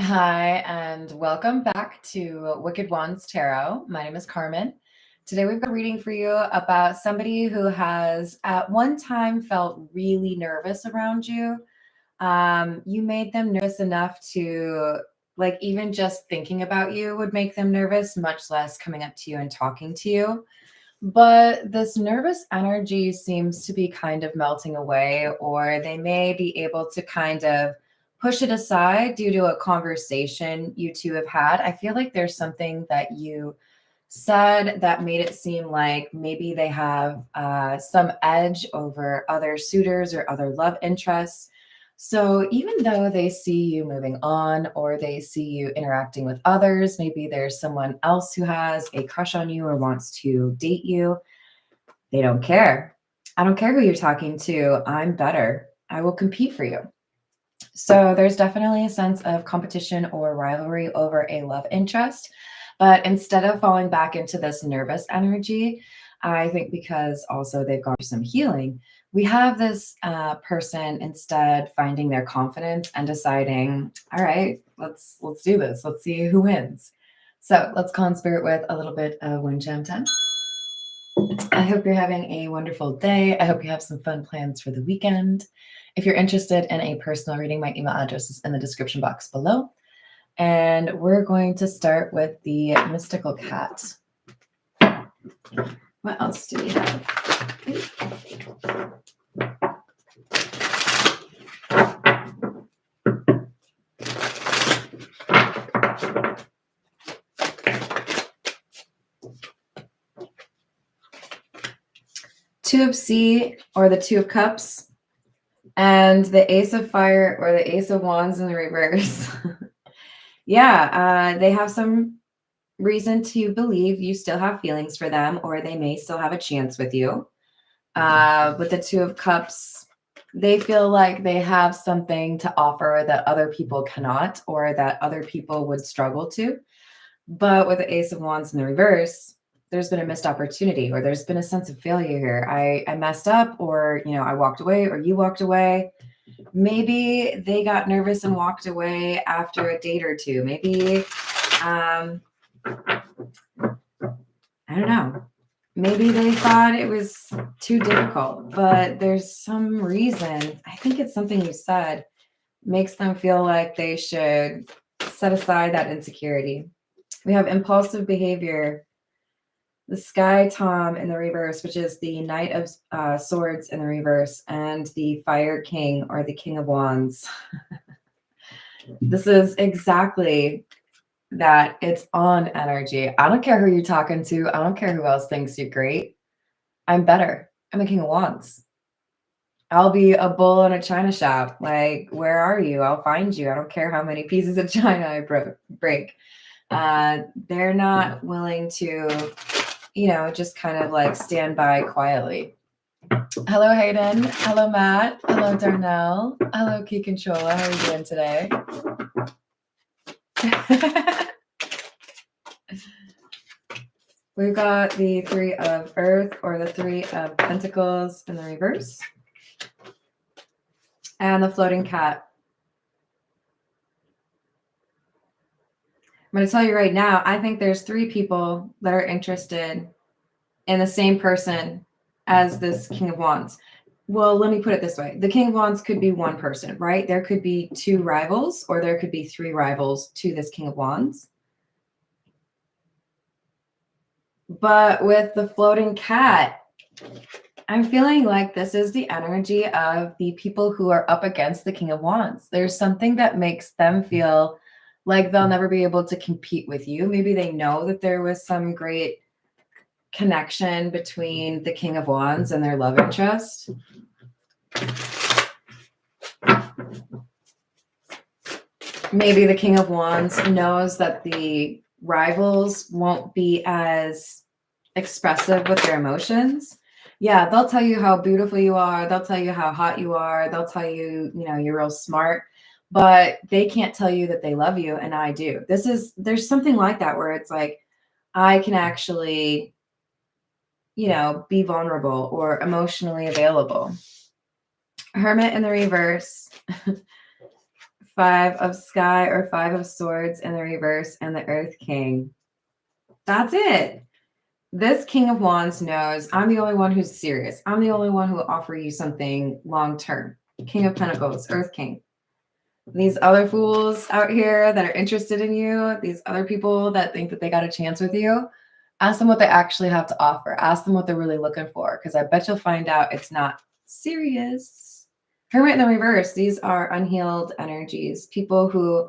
Hi, and welcome back to Wicked Ones Tarot. My name is Carmen. Today we've got a reading for you about somebody who has at one time felt really nervous around you. You made them nervous enough to, like, even just thinking about you would make them nervous, much less coming up to you and talking to you. But this nervous energy seems to be kind of melting away, or they may be able to kind of push it aside due to a conversation you two have had. I feel like there's something that you said that made it seem like maybe they have some edge over other suitors or other love interests. So even though they see you moving on or they see you interacting with others, maybe there's someone else who has a crush on you or wants to date you, they don't care. I don't care who you're talking to. I'm better. I will compete for you. So there's definitely a sense of competition or rivalry over a love interest. But instead of falling back into this nervous energy, I think because also they've gone through some healing, we have this person instead finding their confidence and deciding, all right, let's do this. Let's see who wins. So let's call in spirit with a little bit of wind chime time. I hope you're having a wonderful day. I hope you have some fun plans for the weekend. If you're interested in a personal reading, my email address is in the description box below. And we're going to start with the mystical cat. What else do we have? Two of C, or the Two of Cups, and the Ace of Fire, or the Ace of Wands in the reverse. Yeah, they have some reason to believe you still have feelings for them, or they may still have a chance with you. With the Two of Cups, they feel like they have something to offer that other people cannot, or that other people would struggle to. But with the Ace of Wands in the reverse, there's been a missed opportunity, or there's been a sense of failure here. I messed up, or, I walked away, or you walked away. Maybe they got nervous and walked away after a date or two. Maybe, I don't know. Maybe they thought it was too difficult, but there's some reason, I think it's something you said, makes them feel like they should set aside that insecurity. We have impulsive behavior, the Sky Tom in the reverse, which is the Knight of Swords in the reverse, and the Fire King, or the King of Wands. This is exactly that. It's on energy. I don't care who you're talking to. I don't care who else thinks you're great. I'm better. I'm a King of Wands. I'll be a bull in a china shop. Like, where are you? I'll find you. I don't care how many pieces of china I break. They're not willing to, just kind of like stand by quietly. Hello, Hayden. Hello, Matt. Hello, Darnell. Hello, Keek and Chola. How are you doing today? We've got the Three of Earth, or the Three of Pentacles in the reverse, and the Floating Cat. I'm going to tell you right now, I think there's three people that are interested in the same person as this King of Wands. Well, let me put it this way. The King of Wands could be one person, right? There could be two rivals, or there could be three rivals to this King of Wands. But with the Floating Cat, I'm feeling like this is the energy of the people who are up against the King of Wands. There's something that makes them feel like they'll never be able to compete with you. Maybe they know that there was some great connection between the King of Wands and their love interest. Maybe the King of Wands knows that the rivals won't be as expressive with their emotions. Yeah, they'll tell you how beautiful you are. They'll tell you how hot you are. They'll tell you, you're real smart, but they can't tell you that they love you. And I do. There's something like that where it's like, I can actually, be vulnerable or emotionally available. Hermit in the reverse. Five of Sky or Five of Swords in the reverse, and the Earth King. That's it. This King of Wands knows I'm the only one who's serious. I'm the only one who will offer you something long-term. King of Pentacles, Earth King. These other fools out here that are interested in you, these other people that think that they got a chance with you, ask them what they actually have to offer. Ask them what they're really looking for, because I bet you'll find out it's not serious. Hermit in the reverse. These are unhealed energies. People who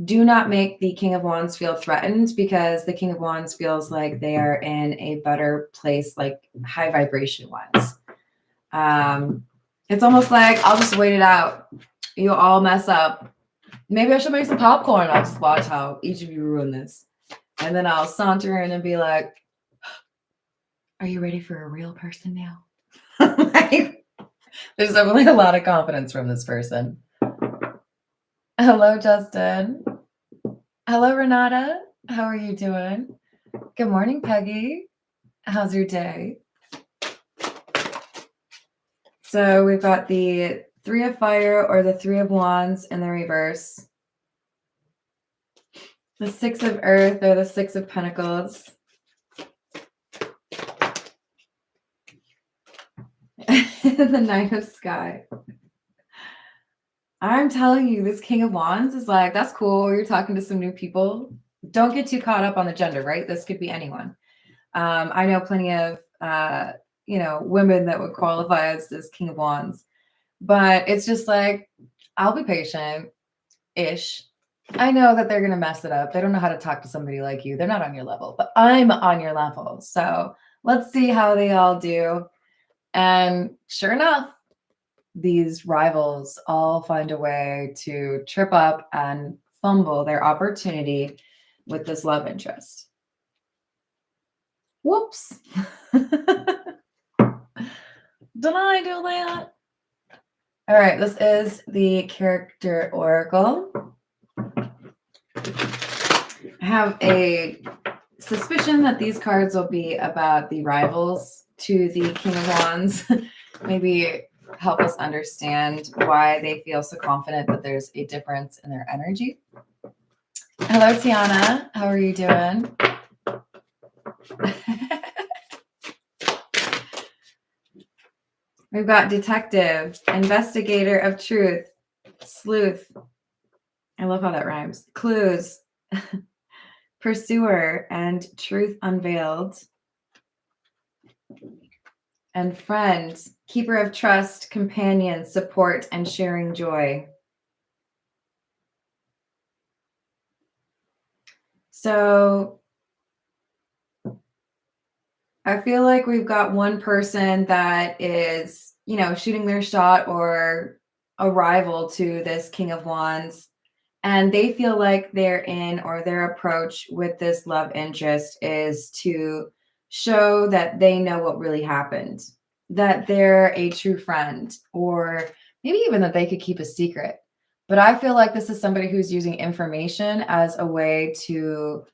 do not make the King of Wands feel threatened, because the King of Wands feels like they are in a better place, like high vibration wise. It's almost like, I'll just wait it out. You'll all mess up. Maybe I should make some popcorn. I'll just watch how each of you ruin this. And then I'll saunter in and be like, are you ready for a real person now? Like, there's definitely a lot of confidence from this person. Hello, Justin. Hello, Renata. How are you doing? Good morning, Peggy. How's your day? So we've got the Three of Fire or the Three of Wands in the reverse. The Six of Earth or the Six of Pentacles. The Knight of Sky. I'm telling you, this King of Wands is like, that's cool. You're talking to some new people. Don't get too caught up on the gender, right? This could be anyone. I know plenty of, women that would qualify as this King of Wands. But it's just like, I'll be patient-ish. I know that they're going to mess it up. They don't know how to talk to somebody like you. They're not on your level, but I'm on your level. So let's see how they all do. And sure enough, these rivals all find a way to trip up and fumble their opportunity with this love interest. Whoops. Did I do that? All right, this is the character oracle. I have a suspicion that these cards will be about the rivals to the King of Wands. Maybe help us understand why they feel so confident that there's a difference in their energy. Hello, Tiana. How are you doing? We've got detective, investigator of truth, sleuth. I love how that rhymes. Clues, pursuer, and truth unveiled. And friend, keeper of trust, companion, support, and sharing joy. So I feel like we've got one person that is, shooting their shot or a rival to this King of Wands. And they feel like their approach with this love interest is to show that they know what really happened, that they're a true friend, or maybe even that they could keep a secret. But I feel like this is somebody who's using information as a way to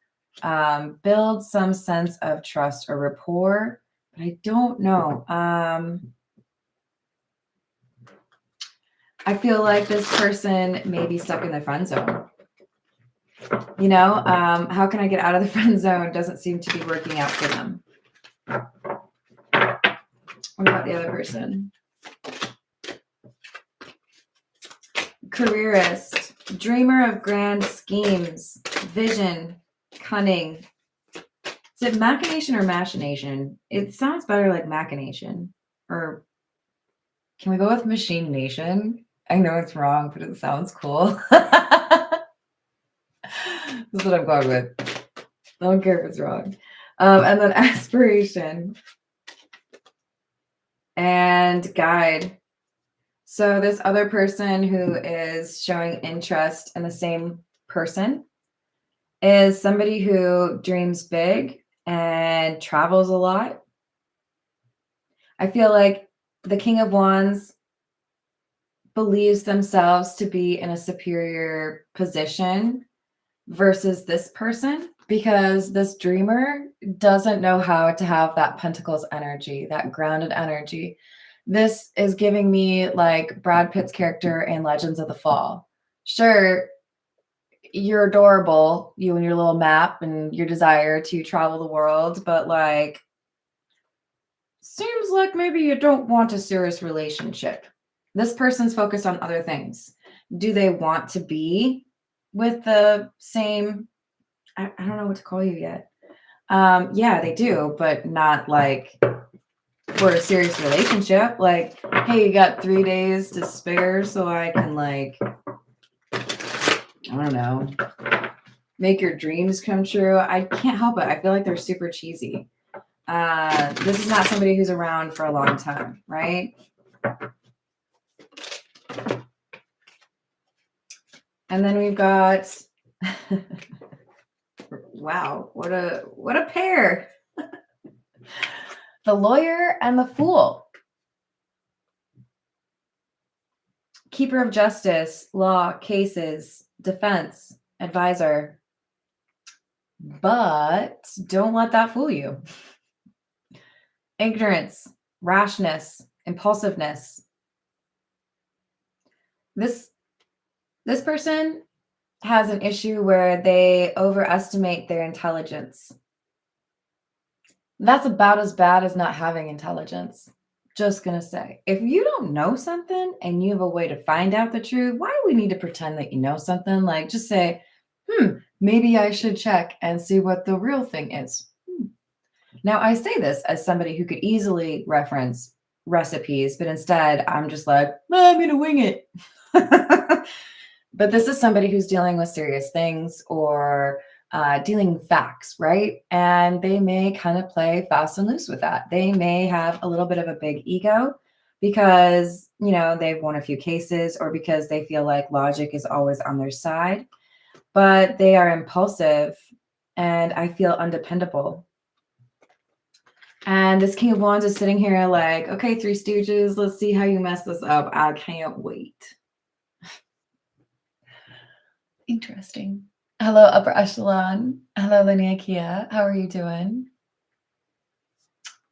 build some sense of trust or rapport. But I don't know. I feel like this person may be stuck in the friend zone. How can I get out of the friend zone? Doesn't seem to be working out for them. What about the other person? Careerist, dreamer of grand schemes, vision, cunning. Is it machination or machination? It sounds better like machination. Or can we go with machine nation? I know it's wrong, but it sounds cool. This is what I'm going with. I don't care if it's wrong. And then aspiration and guide. So this other person who is showing interest in the same person is somebody who dreams big and travels a lot. I feel like the King of Wands believes themselves to be in a superior position versus this person, because this dreamer doesn't know how to have that Pentacles energy, that grounded energy. This is giving me like Brad Pitt's character in Legends of the Fall. Sure, you're adorable, you and your little map and your desire to travel the world, but like, seems like maybe you don't want a serious relationship. This person's focused on other things. Do they want to be with the same? I don't know what to call you yet. Yeah, they do, but not like for a serious relationship. Like, hey, you got 3 days to spare so I can like, I don't know, make your dreams come true. I can't help it. I feel like they're super cheesy. This is not somebody who's around for a long time, right? And then we've got wow, what a pair. The lawyer and the fool. Keeper of justice, law, cases, defense, advisor. But don't let that fool you. Ignorance, rashness, impulsiveness. This person has an issue where they overestimate their intelligence. That's about as bad as not having intelligence. Just gonna say, if you don't know something and you have a way to find out the truth, why do we need to pretend that you know something? Like, just say, maybe I should check and see what the real thing is. Now, I say this as somebody who could easily reference recipes, but instead I'm just like, I'm gonna wing it. But this is somebody who's dealing with serious things or dealing with facts, right? And they may kind of play fast and loose with that. They may have a little bit of a big ego because, you know, they've won a few cases or because they feel like logic is always on their side, but they are impulsive and I feel undependable. And this King of Wands is sitting here like, okay, Three Stooges, let's see how you mess this up. I can't wait. Interesting. Hello, Upper Echelon. Hello, Linnea Kia. How are you doing?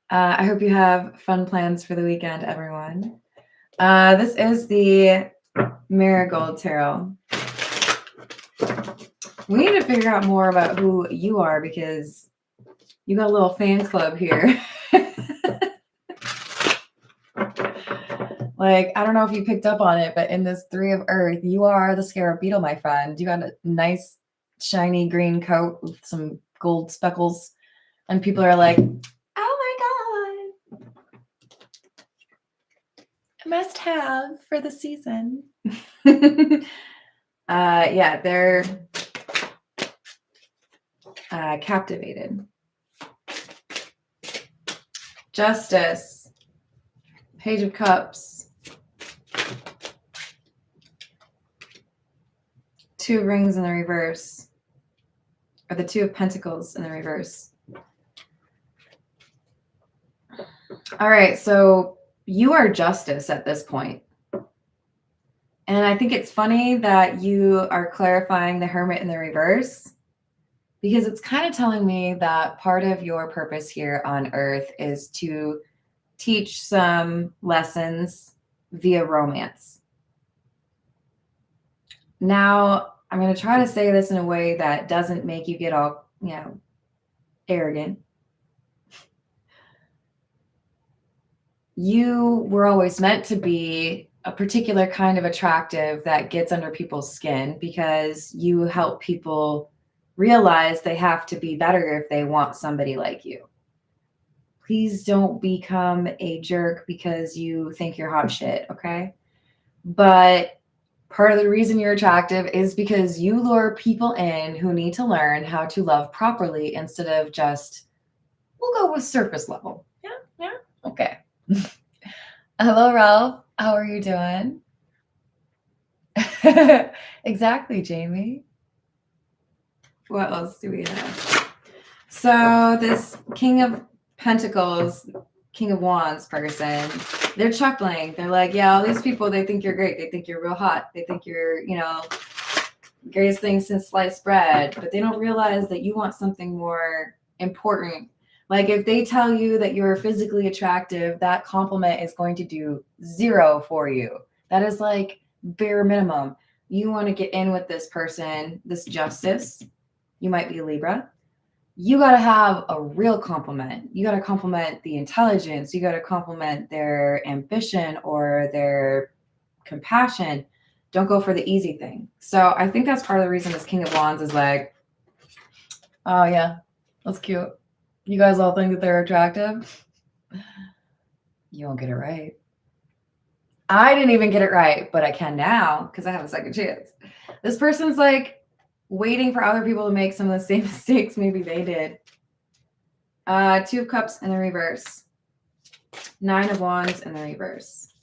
I hope you have fun plans for the weekend, everyone. This is the Marigold Tarot. We need to figure out more about who you are because you got a little fan club here. Like, I don't know if you picked up on it, but in this Three of Earth, you are the scarab beetle, my friend. You got a nice, shiny green coat with some gold speckles. And people are like, oh my God. Must have for the season. Yeah, they're captivated. Justice. Page of Cups. Two rings in the reverse, or the Two of Pentacles in the reverse. All right, so you are justice at this point. And I think it's funny that you are clarifying the Hermit in the reverse because it's kind of telling me that part of your purpose here on Earth is to teach some lessons via romance. Now, I'm going to try to say this in a way that doesn't make you get all, arrogant. You were always meant to be a particular kind of attractive that gets under people's skin because you help people realize they have to be better if they want somebody like you. Please don't become a jerk because you think you're hot shit, okay? But part of the reason you're attractive is because you lure people in who need to learn how to love properly instead of just, we'll go with surface level. Yeah, okay. Hello, Ralph. How are you doing? Exactly, Jamie. What else do we have? So this King of Pentacles, King of Wands person, they're chuckling. They're like, yeah, all these people, they think you're great. They think you're real hot. They think you're, greatest thing since sliced bread. But they don't realize that you want something more important. Like if they tell you that you're physically attractive, that compliment is going to do 0 for you. That is like bare minimum. you want to get in with this person, this justice, you might be a Libra, you got to have a real compliment. You got to compliment the intelligence. You got to compliment their ambition or their compassion. Don't go for the easy thing. So I think that's part of the reason this King of Wands is like, oh yeah, that's cute. You guys all think that they're attractive? You won't get it right. I didn't even get it right, but I can now because I have a second chance. This person's like waiting for other people to make some of the same mistakes maybe they did. Two of Cups in the reverse. Nine of Wands in the reverse.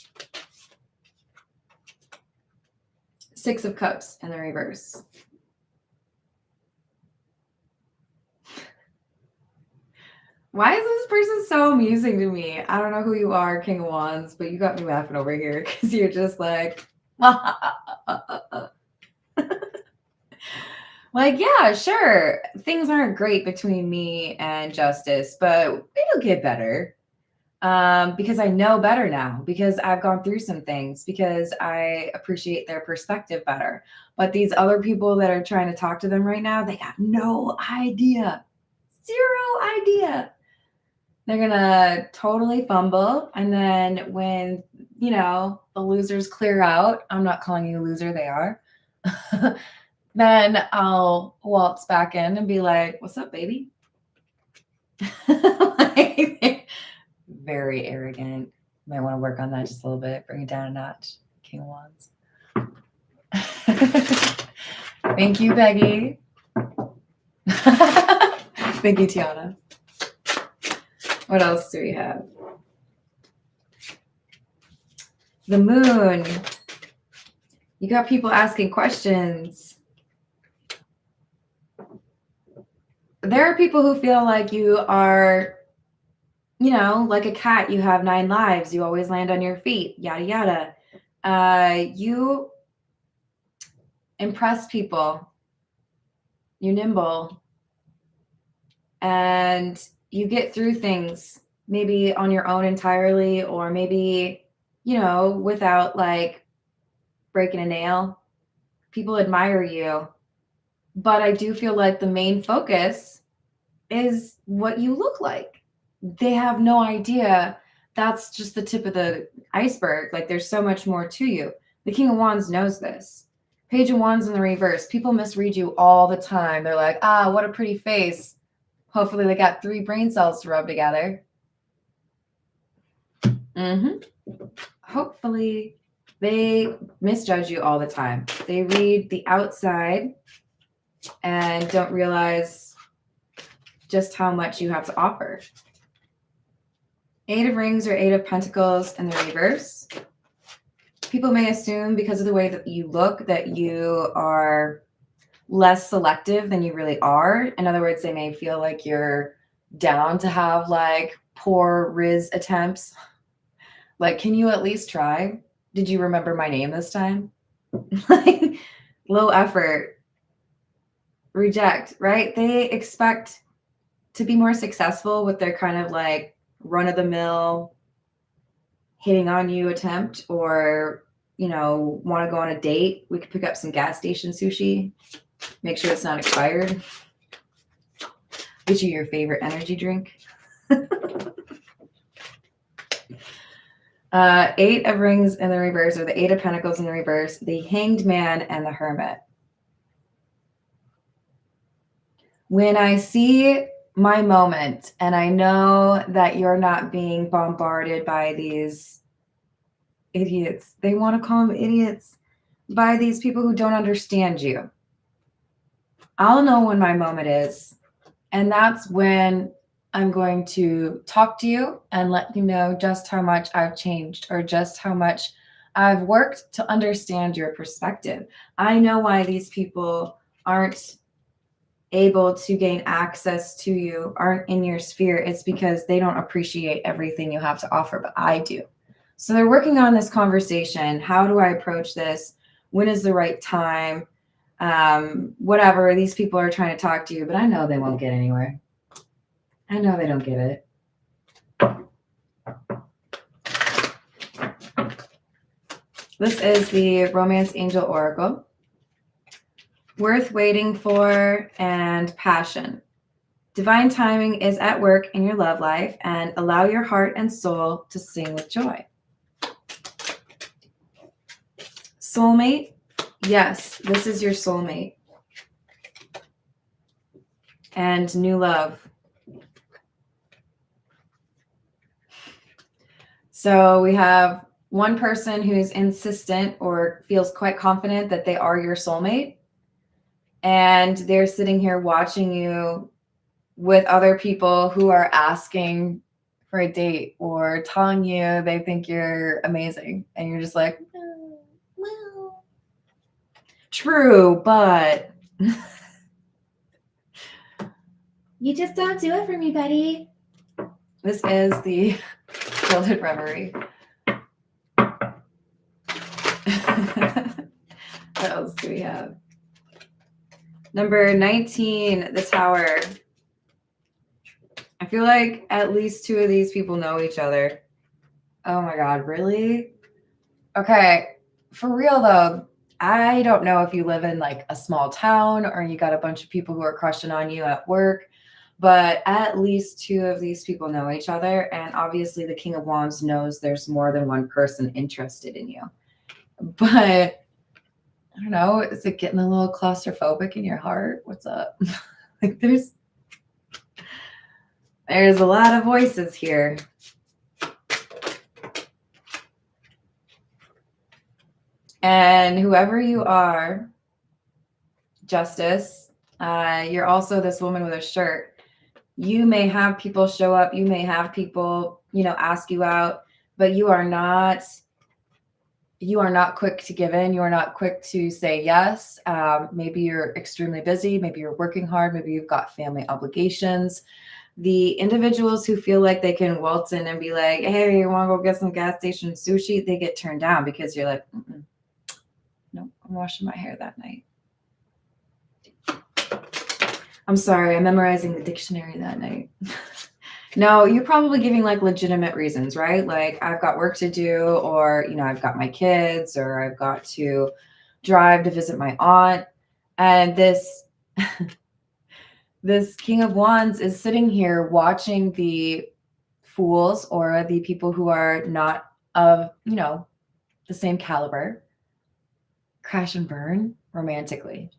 Six of Cups in the reverse. Why is this person so amusing to me? I don't know who you are, King of Wands, but you got me laughing over here because you're just like, like, yeah, sure. Things aren't great between me and Justice, but it'll get better. Because I know better now, because I've gone through some things, because I appreciate their perspective better. But these other people that are trying to talk to them right now, they got no idea. Zero idea. They're going to totally fumble. And then when, you know, the losers clear out, I'm not calling you a loser, they are. Then I'll waltz back in and be like, what's up, baby? Like, very arrogant. Might want to work on that just a little bit. Bring it down a notch. King of Wands. Thank you, Peggy. Thank you, Tiana. What else do we have? The moon. You got people asking questions. There are people who feel like you are, you know, like a cat. You have 9 lives. You always land on your feet, yada, yada. You impress people. You're nimble. And you get through things maybe on your own entirely, or maybe, you know, without like breaking a nail. People admire you. But I do feel like the main focus is what you look like. They have no idea that's just the tip of the iceberg. Like there's so much more to you. The King of Wands knows this. Page of Wands in the reverse. People misread you all the time. They're like, ah, what a pretty face. Hopefully they got 3 brain cells to rub together. Hopefully they misjudge you all the time. They read the outside and don't realize just how much you have to offer. 8 of Rings or 8 of Pentacles in the reverse. People may assume because of the way that you look that you are less selective than you really are. In other words, they may feel like you're down to have like poor Riz attempts. Like, can you at least try? Did you remember my name this time? Like, low effort. Reject, right? They expect to be more successful with their kind of like run-of-the-mill hitting on you attempt, or, you know, want to go on a date. We could pick up some gas station sushi. Make sure it's not expired. Get you your favorite energy drink. 8 of Rings in the reverse, or the 8 of Pentacles in the reverse, the Hanged Man and the Hermit. When I see my moment and I know that you're not being bombarded by these idiots, they want to call them idiots, by these people who don't understand you, I'll know when my moment is. And that's when I'm going to talk to you and let you know just how much I've changed, or just how much I've worked to understand your perspective. I know why these people aren't able to gain access to you, aren't in your sphere. It's because they don't appreciate everything you have to offer, but I do. So they're working on this conversation. How do I approach this? When is the right time? Whatever. These people are trying to talk to you, but I know they won't get anywhere. I know they don't get it. This is the Romance Angel Oracle. worth waiting for, and passion. Divine timing is at work in your love life, and allow your heart and soul to sing with joy. Soulmate. Yes, this is your soulmate. And new love. So we have one person who's insistent or feels quite confident that they are your soulmate. And they're sitting here watching you with other people who are asking for a date or telling you they think you're amazing. And you're just like, well, true, but you just don't do it for me, buddy. This is the Gilded Reverie. What else do we have? Number 19, the Tower. I feel like at least two of these people know each other. Oh my God, really? Okay, for real though, I don't know if you live in like a small town or you got a bunch of people who are crushing on you at work, but at least two of these people know each other. And obviously the King of Wands knows there's more than one person interested in you. But I don't know, is it getting a little claustrophobic in your heart? What's up? Like there's a lot of voices here. And whoever you are, Justice, you're also this woman with a shirt. You may have people show up. You may have people, ask you out, but you are not quick to give in. You are not quick to say yes. Maybe you're extremely busy. Maybe you're working hard. Maybe you've got family obligations. The individuals who feel like they can waltz in and be like, hey, you want to go get some gas station sushi? They get turned down because you're like, no, I'm washing my hair that night. I'm sorry, I'm memorizing the dictionary that night. No, you're probably giving like legitimate reasons, right? Like I've got work to do, or, I've got my kids, or I've got to drive to visit my aunt. And this King of Wands is sitting here watching the fools or the people who are not of, the same caliber crash and burn romantically.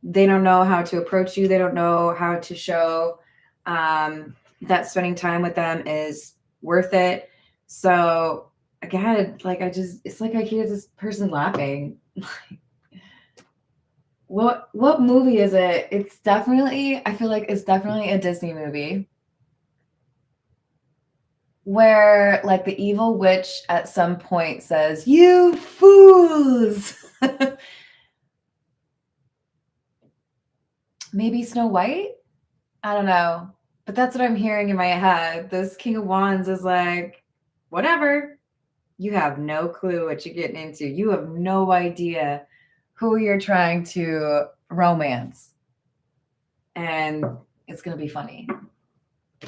They don't know how to approach you. They don't know how to show that spending time with them is worth it. So again, it's like I hear this person laughing. What movie is it? I feel like it's definitely a Disney movie where like the evil witch at some point says, "You fools." Maybe Snow White? I don't know. But that's what I'm hearing in my head. This King of Wands is like, whatever. You have no clue what you're getting into. You have no idea who you're trying to romance. And it's going to be funny.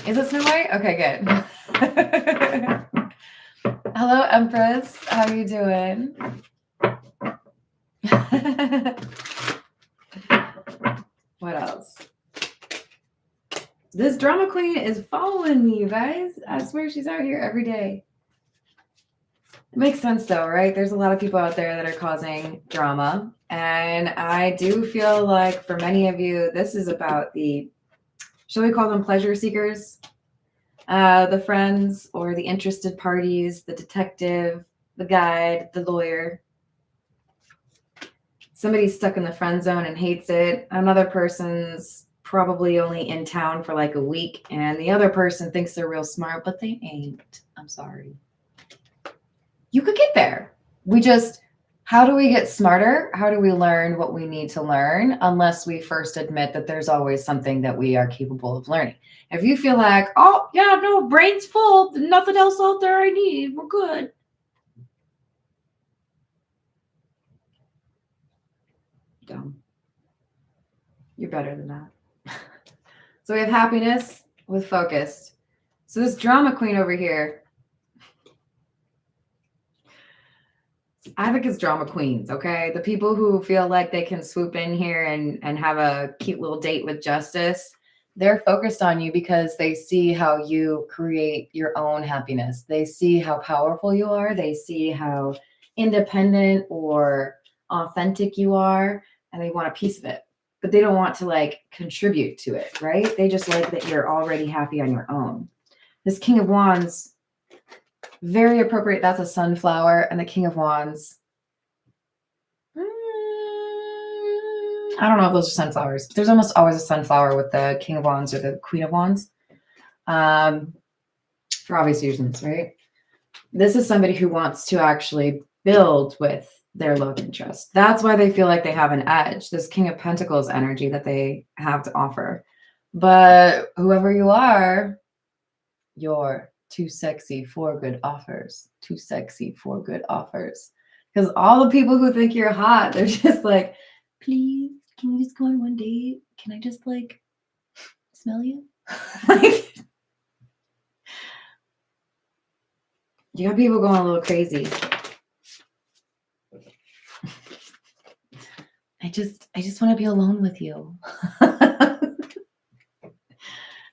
Is it Snow White? Okay, good. Hello, Empress. How are you doing? What else? This drama queen is following me, you guys. I swear she's out here every day. It makes sense though, right? There's a lot of people out there that are causing drama. And I do feel like for many of you, this is about shall we call them pleasure seekers? The friends or the interested parties, the detective, the guide, the lawyer. Somebody's stuck in the friend zone and hates it. Another person's probably only in town for like a week, and the other person thinks they're real smart, but they ain't. I'm sorry. You could get there. How do we get smarter? How do we learn what we need to learn? Unless we first admit that there's always something that we are capable of learning. If you feel like, oh yeah, no, brain's full, nothing else out there I need, we're good. Dumb. You're better than that. So we have happiness with focused. So this drama queen over here. I think it's drama queens, okay? The people who feel like they can swoop in here and have a cute little date with justice, they're focused on you because they see how you create your own happiness. They see how powerful you are. They see how independent or authentic you are, and they want a piece of it. But they don't want to like contribute to it, right? They just like that you're already happy on your own. This King of Wands, very appropriate. That's a sunflower. And the King of Wands, I don't know if those are sunflowers, but there's almost always a sunflower with the King of Wands or the Queen of Wands. For obvious reasons, right? This is somebody who wants to actually build with their love interest. That's why they feel like they have an edge, this King of Pentacles energy that they have to offer. But whoever you are, you're too sexy for good offers. Too sexy for good offers. Because all the people who think you're hot, they're just like, please, can we just go on one date? Can I just like smell you? Like, you got people going a little crazy. I just want to be alone with you.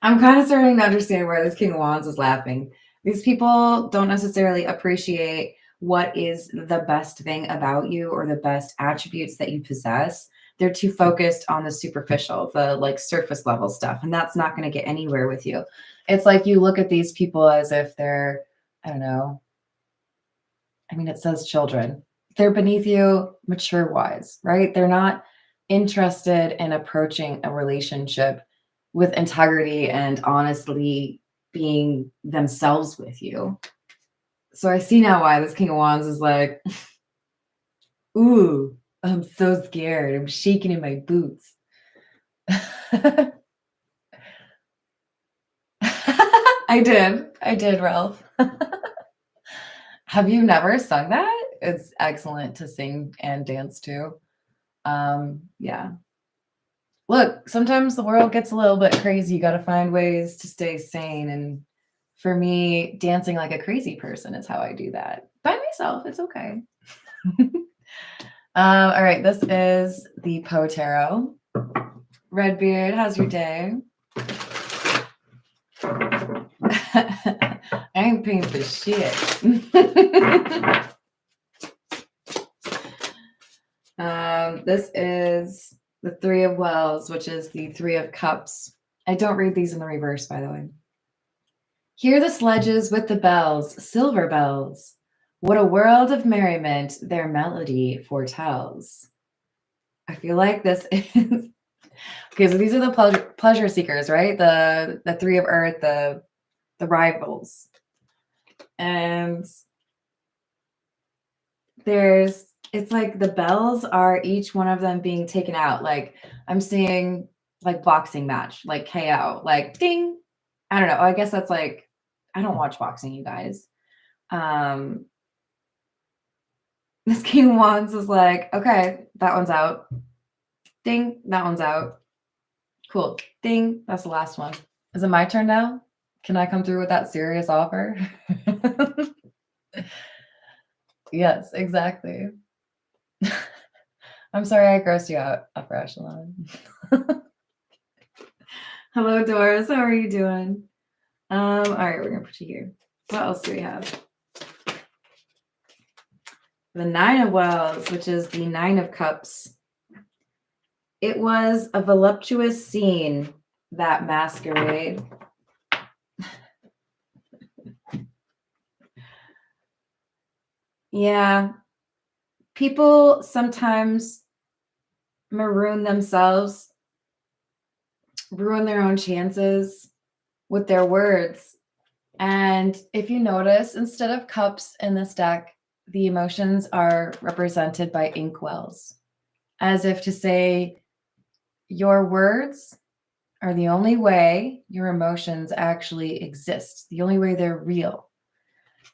I'm kind of starting to understand where this King of Wands is laughing. These people don't necessarily appreciate what is the best thing about you or the best attributes that you possess. They're too focused on the superficial, the like surface level stuff, and that's not going to get anywhere with you. It's like you look at these people as if they're, I don't know. I mean, it says children. They're beneath you mature wise, right? They're not interested in approaching a relationship with integrity and honestly being themselves with you. So I see now why this King of Wands is like, ooh, I'm so scared. I'm shaking in my boots. I did, Ralph. Have you never sung that? It's excellent to sing and dance to. Yeah. Look, sometimes the world gets a little bit crazy. You got to find ways to stay sane. And for me, dancing like a crazy person is how I do that. By myself, it's okay. All right, this is the Poe Tarot. Redbeard, how's your day? I ain't paying for shit. This is the Three of Wells, which is the Three of Cups. I don't read these in the reverse, by the way. Hear the sledges with the bells, silver bells. What a world of merriment their melody foretells. I feel like this is... Okay, so these are the pleasure seekers, right? The Three of Earth, the rivals. And it's like the bells are each one of them being taken out. Like I'm seeing like boxing match, like KO, like ding. I don't know. I guess that's like, I don't watch boxing, you guys. This King of Wands is like, okay, that one's out. Ding, that one's out. Cool. Ding, that's the last one. Is it my turn now? Can I come through with that serious offer? Yes, exactly. I'm sorry I grossed you out, upper echelon. Hello, Doris. How are you doing? All right, we're gonna put you here. What else do we have? The Nine of Wells, which is the Nine of Cups. It was a voluptuous scene, that masquerade. Yeah. People sometimes maroon themselves, ruin their own chances with their words. And if you notice, instead of cups in this deck, the emotions are represented by inkwells, as if to say your words are the only way your emotions actually exist, the only way they're real.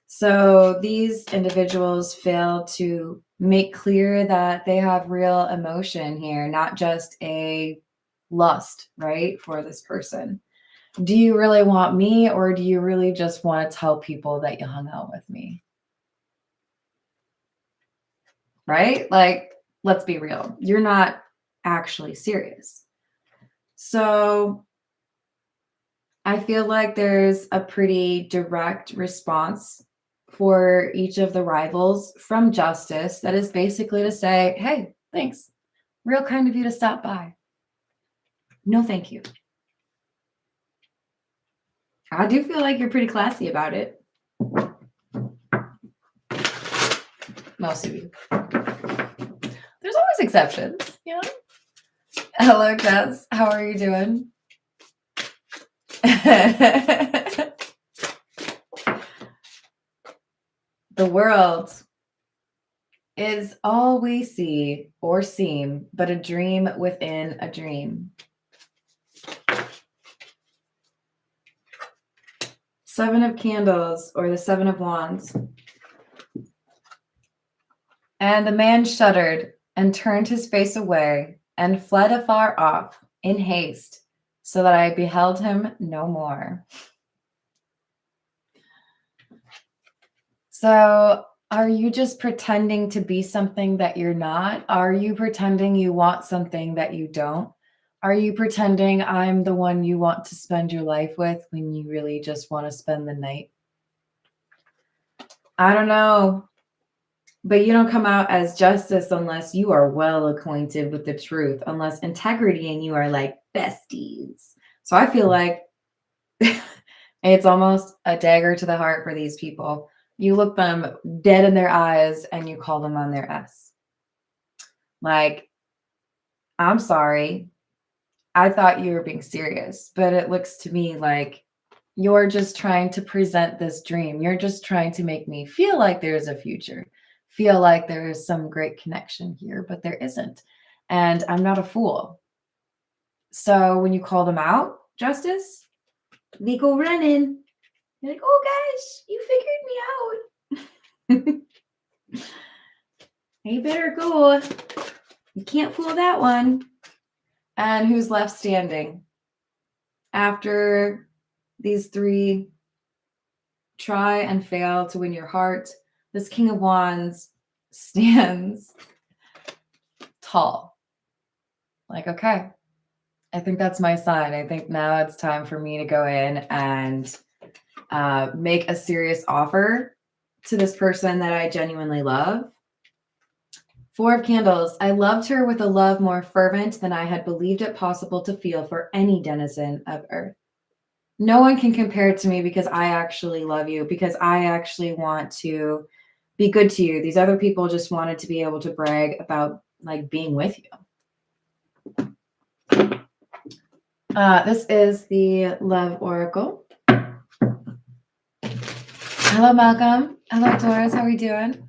So these individuals fail to make clear that they have real emotion here, not just a lust, right, for this person. Do you really want me, or do you really just want to tell people that you hung out with me? right? Like, let's be real. You're not actually serious. So I feel like there's a pretty direct response for each of the rivals from Justice that is basically to say, hey, thanks. Real kind of you to stop by. No, thank you. I do feel like you're pretty classy about it. Most of you. There's always exceptions, you know? Hello, Jess. How are you doing? The world is all we see or seem but a dream within a dream. 7 of Candles, or the 7 of Wands. And the man shuddered and turned his face away and fled afar off in haste, so that I beheld him no more. So, are you just pretending to be something that you're not? Are you pretending you want something that you don't? Are you pretending I'm the one you want to spend your life with when you really just want to spend the night? I don't know. But you don't come out as Justice unless you are well acquainted with the truth, unless integrity and you are like besties. So I feel like it's almost a dagger to the heart for these people. You look them dead in their eyes and you call them on their S. Like, I'm sorry. I thought you were being serious, but it looks to me like you're just trying to present this dream. You're just trying to make me feel like there's a future, feel like there is some great connection here, but there isn't. And I'm not a fool. So when you call them out, Justice, they go running. They're like, oh gosh, you figured me out. You better go. You can't fool that one. And who's left standing? After these 3 try and fail to win your heart, this King of Wands stands tall. Like, okay, I think that's my sign. I think now it's time for me to go in and make a serious offer to this person that I genuinely love. 4 of Candles. I loved her with a love more fervent than I had believed it possible to feel for any denizen of earth. No one can compare it to me because I actually love you, because I actually want to be good to you. These other people just wanted to be able to brag about like being with you. This is the Love Oracle. Hello, Malcolm. Hello, Taurus. How are we doing?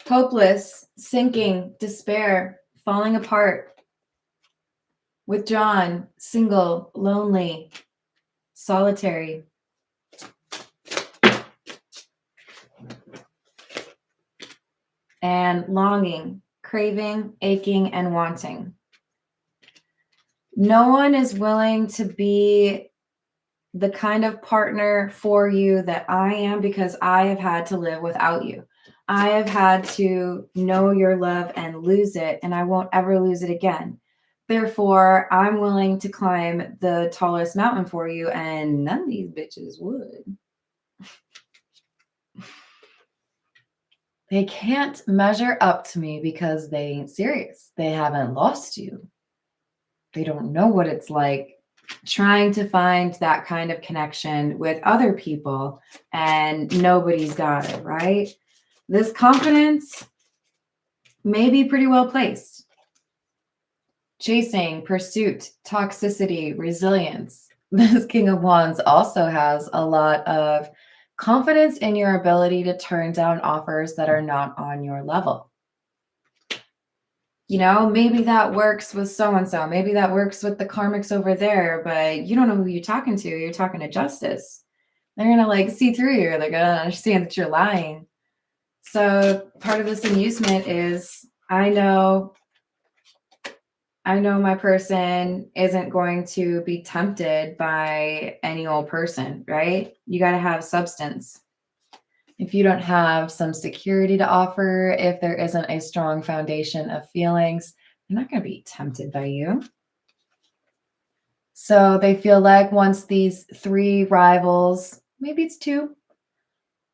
Hopeless, sinking, despair, falling apart. Withdrawn, single, lonely, solitary. And longing, craving, aching, and wanting. No one is willing to be the kind of partner for you that I am, because I have had to live without you. I have had to know your love and lose it, and I won't ever lose it again. Therefore, I'm willing to climb the tallest mountain for you, and none of these bitches would. They can't measure up to me because they ain't serious. They haven't lost you. They don't know what it's like trying to find that kind of connection with other people, and nobody's got it, right? This confidence may be pretty well placed. Chasing, pursuit, toxicity, resilience. This King of Wands also has a lot of confidence in your ability to turn down offers that are not on your level. You know, maybe that works with so-and-so. Maybe that works with the karmics over there, but you don't know who you're talking to. You're talking to Justice. They're going to like see through you. They're going to understand that you're lying. So part of this amusement is, I know I know my person isn't going to be tempted by any old person, right? You got to have substance. If you don't have some security to offer, if there isn't a strong foundation of feelings, they're not going to be tempted by you. So they feel like once these three rivals, maybe it's two,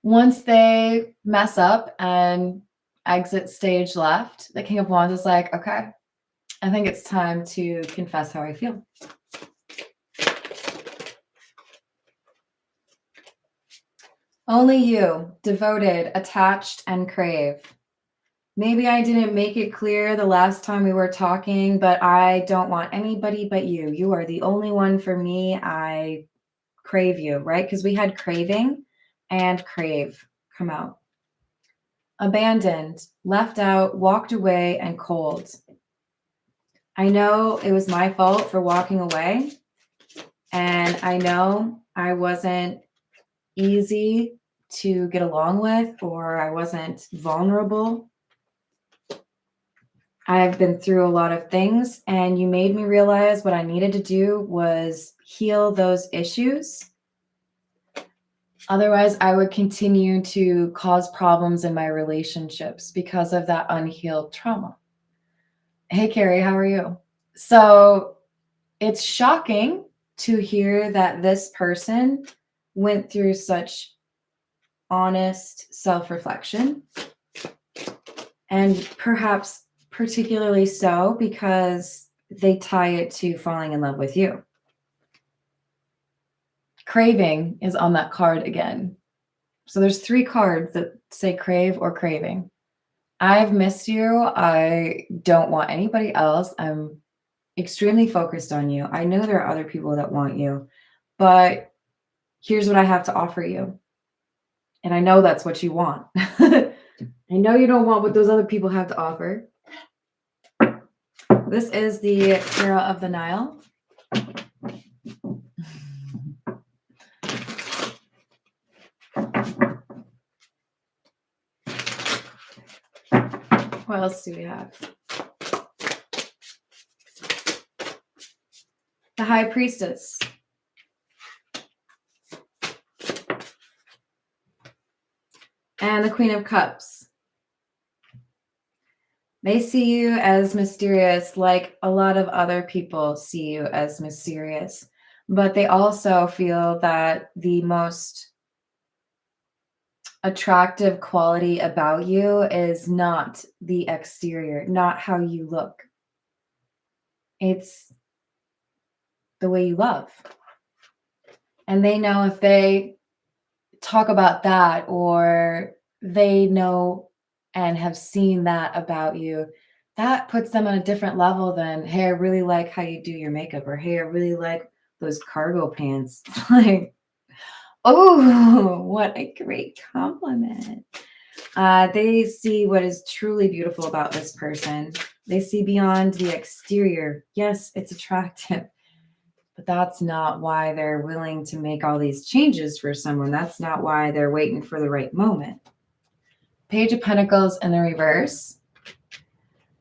once they mess up and exit stage left, the King of Wands is like, okay, I think it's time to confess how I feel. Only you, devoted, attached, and crave. Maybe I didn't make it clear the last time we were talking, but I don't want anybody but you. You are the only one for me. I crave you, right? Because we had craving and crave come out. Abandoned, left out, walked away, and cold. I know it was my fault for walking away. And I know I wasn't easy to get along with, or I wasn't vulnerable. I've been through a lot of things, and you made me realize what I needed to do was heal those issues. Otherwise, I would continue to cause problems in my relationships because of that unhealed trauma. Hey, Carrie, how are you? So it's shocking to hear that this person went through such honest self-reflection, and perhaps particularly so because they tie it to falling in love with you. Craving is on that card again. So there's three cards that say crave or craving. I've missed you. I don't want anybody else. I'm extremely focused on you. I know there are other people that want you, but here's what I have to offer you. And I know that's what you want. I know you don't want what those other people have to offer. This is the Tarot of the Nile. What else do we have? The High Priestess. And the Queen of Cups. They see you as mysterious, like a lot of other people see you as mysterious. But they also feel that the most attractive quality about you is not the exterior, not how you look. It's the way you love. And they know if they talk about that, or they know and have seen that about you, that puts them on a different level than, hey, I really like how you do your makeup, or hey, I really like those cargo pants. Like, oh, what a great compliment. They see what is truly beautiful about this person. They see beyond the exterior. Yes, it's attractive, but that's not why they're willing to make all these changes for someone. That's not why they're waiting for the right moment. Page of Pentacles in the reverse.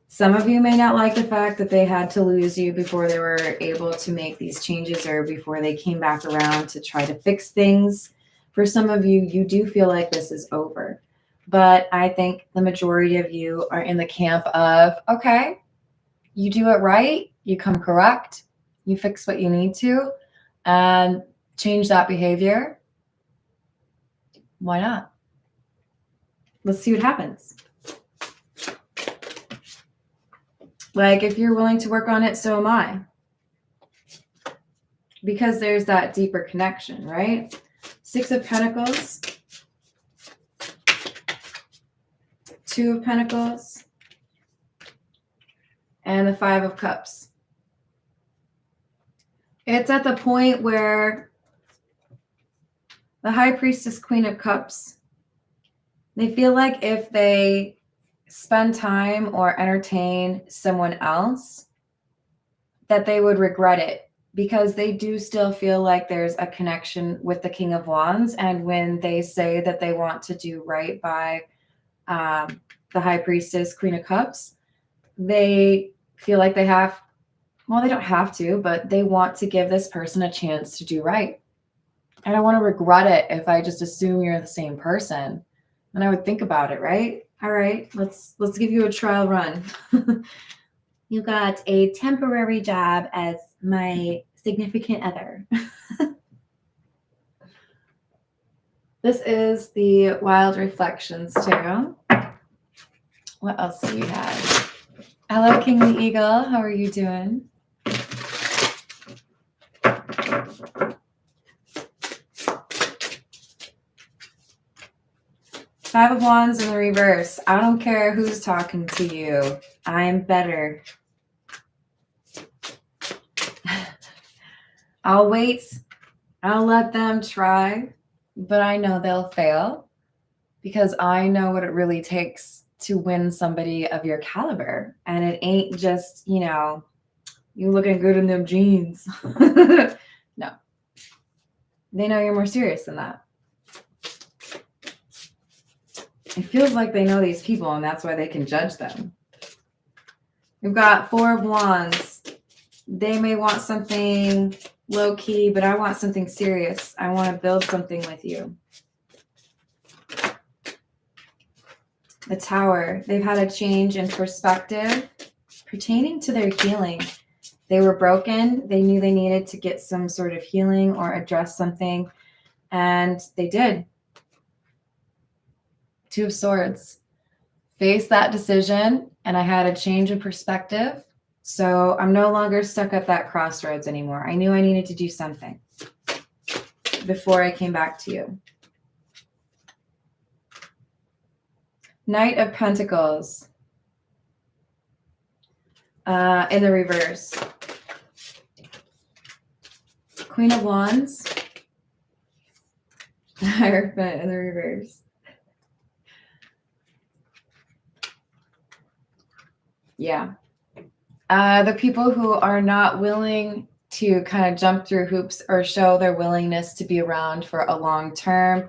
Some of you may not like the fact that they had to lose you before they were able to make these changes, or before they came back around to try to fix things. For some of you, you do feel like this is over. But I think the majority of you are in the camp of, okay, you do it right, you come correct, you fix what you need to, and change that behavior. Why not? Let's see what happens. Like, if you're willing to work on it, so am I. Because there's that deeper connection, right? Six of Pentacles. Two of Pentacles. And the Five of Cups. It's at the point where the High Priestess, Queen of Cups, they feel like if they spend time or entertain someone else, that they would regret it, because they do still feel like there's a connection with the King of Wands. And when they say that they want to do right by the High Priestess, Queen of Cups, they feel like they have Well, they don't have to, but they want to give this person a chance to do right. I don't want to regret it if I just assume you're the same person. Then I would think about it, right? All right, let's give you a trial run. You got a temporary job as my significant other. This is the Wild Reflections Tarot. What else do we have? Hello, Kingly Eagle. How are you doing? Five of Wands in the reverse. I don't care who's talking to you. I am better. I'll wait. I'll let them try, but I know they'll fail because I know what it really takes to win somebody of your caliber. And it ain't just, you know, you looking good in them jeans. No. They know you're more serious than that. It feels like they know these people and that's why they can judge them. We've got Four of Wands. They may want something low key, but I want something serious. I want to build something with you. The Tower. They've had a change in perspective pertaining to their healing. They were broken. They knew they needed to get some sort of healing or address something, and they did. Two of Swords. Face that decision, and I had a change in perspective. So I'm no longer stuck at that crossroads anymore. I knew I needed to do something before I came back to you. Knight of Pentacles. In the reverse. Queen of Wands. Hierophant in the reverse. Yeah. The people who are not willing to kind of jump through hoops or show their willingness to be around for a long term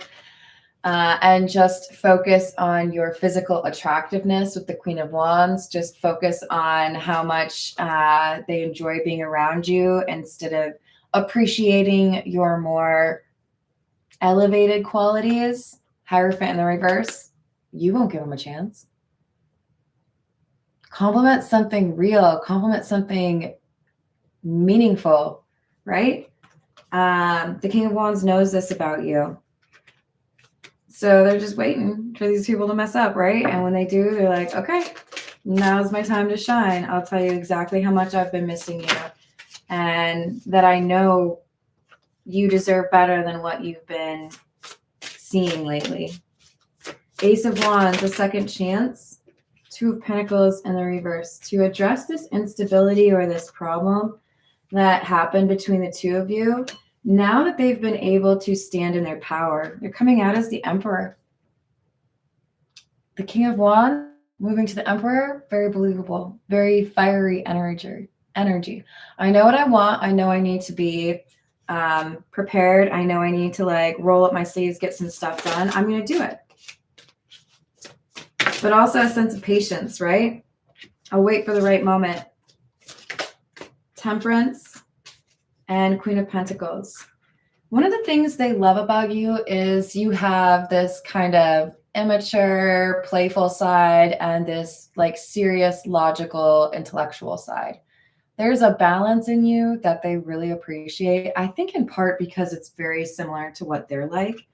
and just focus on your physical attractiveness with the Queen of Wands. Just focus on how much they enjoy being around you instead of appreciating your more elevated qualities. Hierophant in the reverse. You won't give them a chance. Compliment something real, compliment something meaningful, right? The King of Wands knows this about you. So they're just waiting for these people to mess up, right? And when they do, they're like, okay, now's my time to shine. I'll tell you exactly how much I've been missing you and that I know you deserve better than what you've been seeing lately. Ace of Wands, a second chance. Two of Pentacles in the reverse. To address this instability or this problem that happened between the two of you, now that they've been able to stand in their power, they're coming out as the Emperor. The King of Wands moving to the Emperor, very believable, very fiery energy. I know what I want. I know I need to be prepared. I know I need to like roll up my sleeves, get some stuff done. I'm going to do it. But also a sense of patience, right? I'll wait for the right moment. Temperance and Queen of Pentacles. One of the things they love about you is you have this kind of immature, playful side and this like serious, logical, intellectual side. There's a balance in you that they really appreciate. I think in part because it's very similar to what they're like.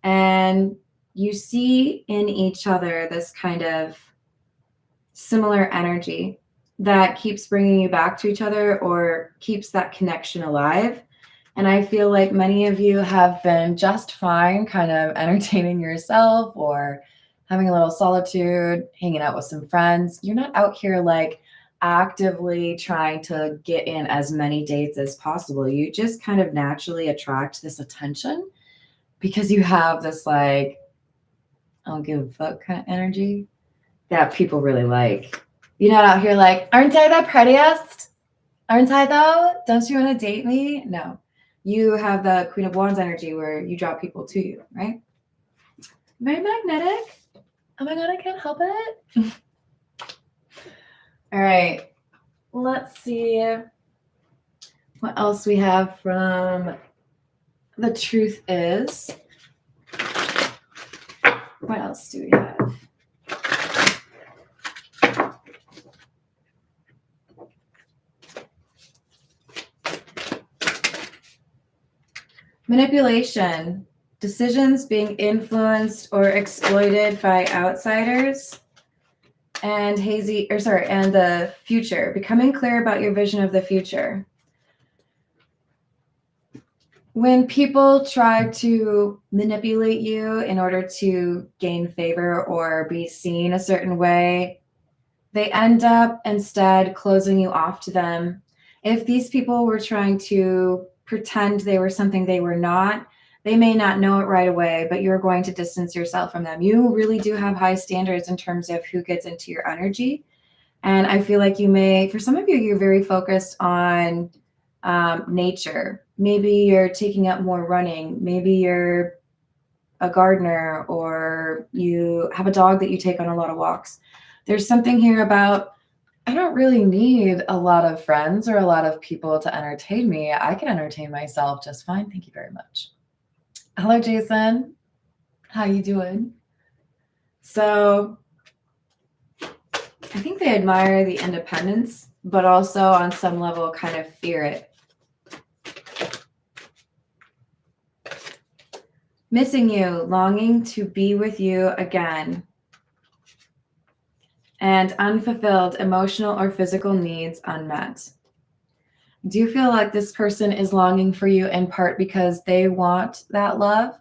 And you see in each other this kind of similar energy that keeps bringing you back to each other or keeps that connection alive. And I feel like many of you have been just fine kind of entertaining yourself or having a little solitude, hanging out with some friends. You're not out here like actively trying to get in as many dates as possible. You just kind of naturally attract this attention because you have this like, I don't give a fuck kind of energy that people really like. You're not out here like, aren't I the prettiest? Aren't I though? Don't you want to date me? No. You have the Queen of Wands energy where you draw people to you, right? Very magnetic. Oh my God, I can't help it. All right. Let's see. What else we have from the truth is? What else do we have? Manipulation, decisions being influenced or exploited by outsiders, and and the future, becoming clear about your vision of the future. When people try to manipulate you in order to gain favor or be seen a certain way, they end up instead closing you off to them. If these people were trying to pretend they were something they were not, they may not know it right away, but you're going to distance yourself from them. You really do have high standards in terms of who gets into your energy. And I feel like for some of you, you're very focused on nature. Maybe you're taking up more running. Maybe you're a gardener, or you have a dog that you take on a lot of walks. There's something here about, I don't really need a lot of friends or a lot of people to entertain me. I can entertain myself just fine. Thank you very much. Hello, Jason. How you doing? So I think they admire the independence, but also on some level kind of fear it. Missing you, longing to be with you again. And unfulfilled emotional or physical needs unmet. Do you feel like this person is longing for you in part because they want that love,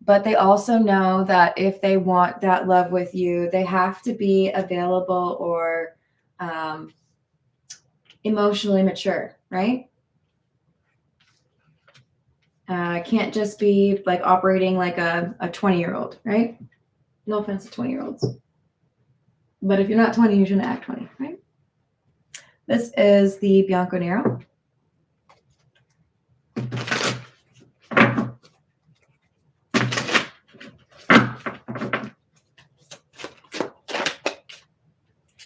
but they also know that if they want that love with you, they have to be available or emotionally mature, right? Can't just be like operating like a 20-year-old, right? No offense to 20-year-olds. But if you're not 20, you shouldn't act 20, right? This is the Bianco Nero.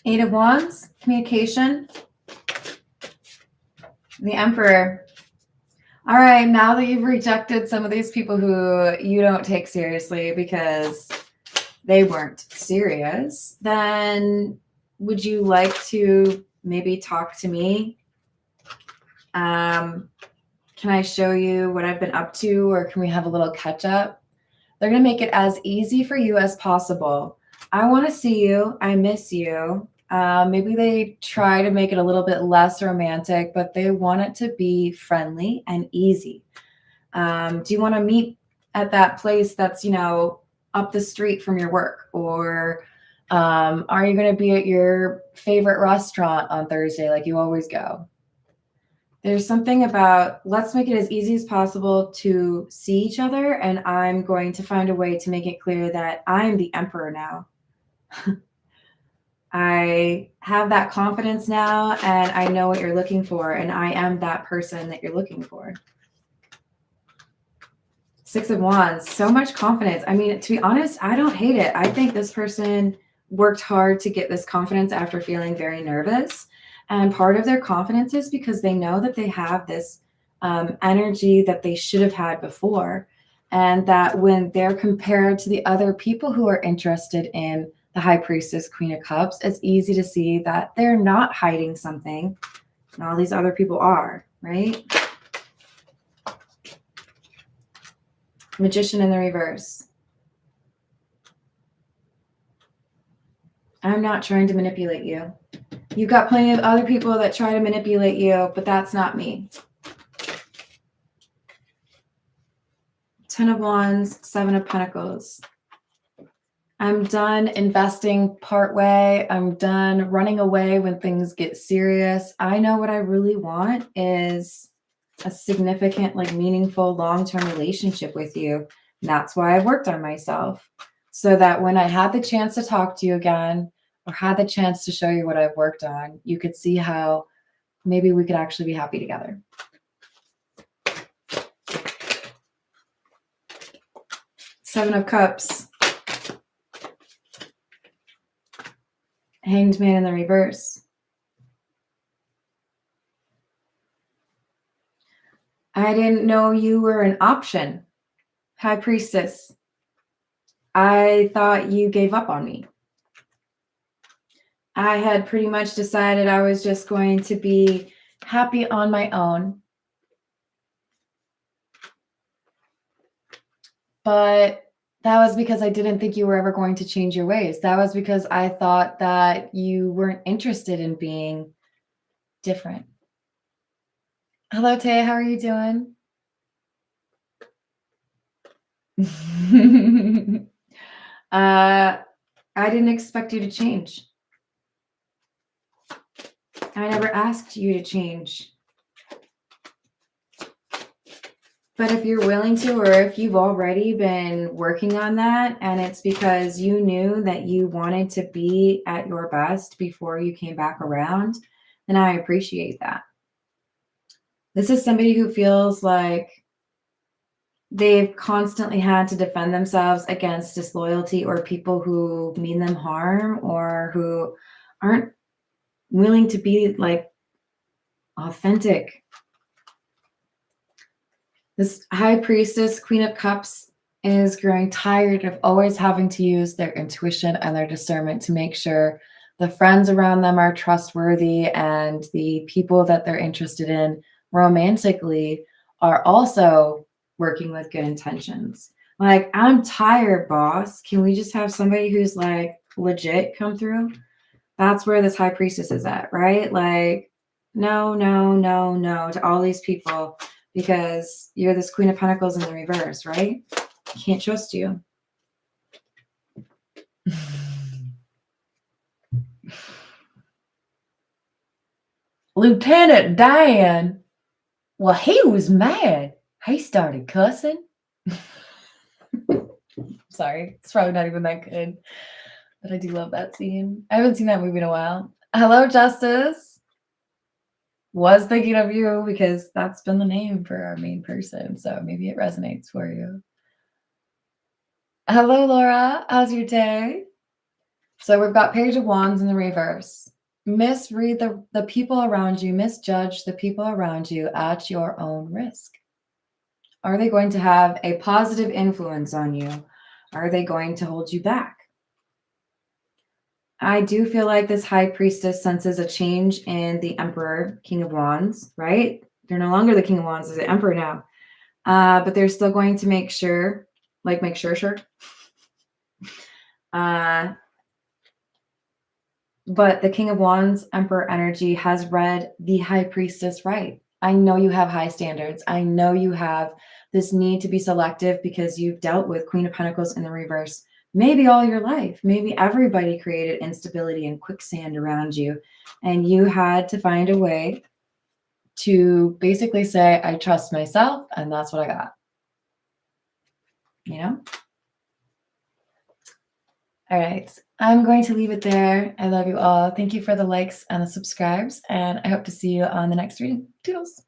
Eight of Wands, communication. The Emperor. All right, now that you've rejected some of these people who you don't take seriously because they weren't serious, then would you like to maybe talk to me? Can I show you what I've been up to, or can we have a little catch up? They're going to make it as easy for you as possible. I want to see you. I miss you. Maybe they try to make it a little bit less romantic, but they want it to be friendly and easy. Do you want to meet at that place that's, up the street from your work? Or are you going to be at your favorite restaurant on Thursday like you always go? There's something about, let's make it as easy as possible to see each other, and I'm going to find a way to make it clear that I'm the Emperor now. I have that confidence now, and I know what you're looking for, and I am that person that you're looking for. Six of Wands, so much confidence. I mean, to be honest, I don't hate it. I think this person worked hard to get this confidence after feeling very nervous. And part of their confidence is because they know that they have this energy that they should have had before. And that when they're compared to the other people who are interested in the High Priestess, Queen of Cups, it's easy to see that they're not hiding something. And all these other people are, right? Magician in the reverse. I'm not trying to manipulate you. You've got plenty of other people that try to manipulate you, but that's not me. Ten of Wands, Seven of Pentacles. I'm done investing partway. I'm done running away when things get serious. I know what I really want is a significant, meaningful, long-term relationship with you. And that's why I've worked on myself. So that when I had the chance to talk to you again, or had the chance to show you what I've worked on, you could see how maybe we could actually be happy together. Seven of Cups. Hanged Man in the reverse. I didn't know you were an option. High Priestess. I thought you gave up on me. I had pretty much decided I was just going to be happy on my own. But that was because I didn't think you were ever going to change your ways. That was because I thought that you weren't interested in being different. Hello, Tay. How are you doing? I didn't expect you to change. I never asked you to change. But if you're willing to, or if you've already been working on that, and it's because you knew that you wanted to be at your best before you came back around, then I appreciate that. This is somebody who feels like they've constantly had to defend themselves against disloyalty or people who mean them harm or who aren't willing to be like authentic. This High Priestess, Queen of Cups, is growing tired of always having to use their intuition and their discernment to make sure the friends around them are trustworthy and the people that they're interested in romantically are also working with good intentions. Like, I'm tired, boss. Can we just have somebody who's like legit come through? That's where this High Priestess is at, right? Like, no, no, no, no to all these people because you're this Queen of Pentacles in the reverse, right? Can't trust you. Lieutenant Dan, well, he was mad. He started cussing. Sorry, it's probably not even that good, but I do love that scene. I haven't seen that movie in a while. Hello, Justice. Was thinking of you because that's been the name for our main person, so maybe it resonates for you. Hello, Laura. How's your day? So we've got Page of Wands in the reverse. Misread the people around you, misjudge the people around you at your own risk. Are they going to have a positive influence on you? Are they going to hold you back? I do feel like this High Priestess senses a change in the Emperor, King of Wands, right? They're no longer the King of Wands, they're the Emperor now. But they're still going to make sure. But the King of Wands, Emperor energy has read the High Priestess right. I know you have high standards. I know you have this need to be selective because you've dealt with Queen of Pentacles in the reverse maybe all your life. Maybe everybody created instability and quicksand around you, and you had to find a way to basically say, I trust myself, and that's what I got. You know? All right. I'm going to leave it there. I love you all. Thank you for the likes and the subscribes, and I hope to see you on the next reading. Toodles.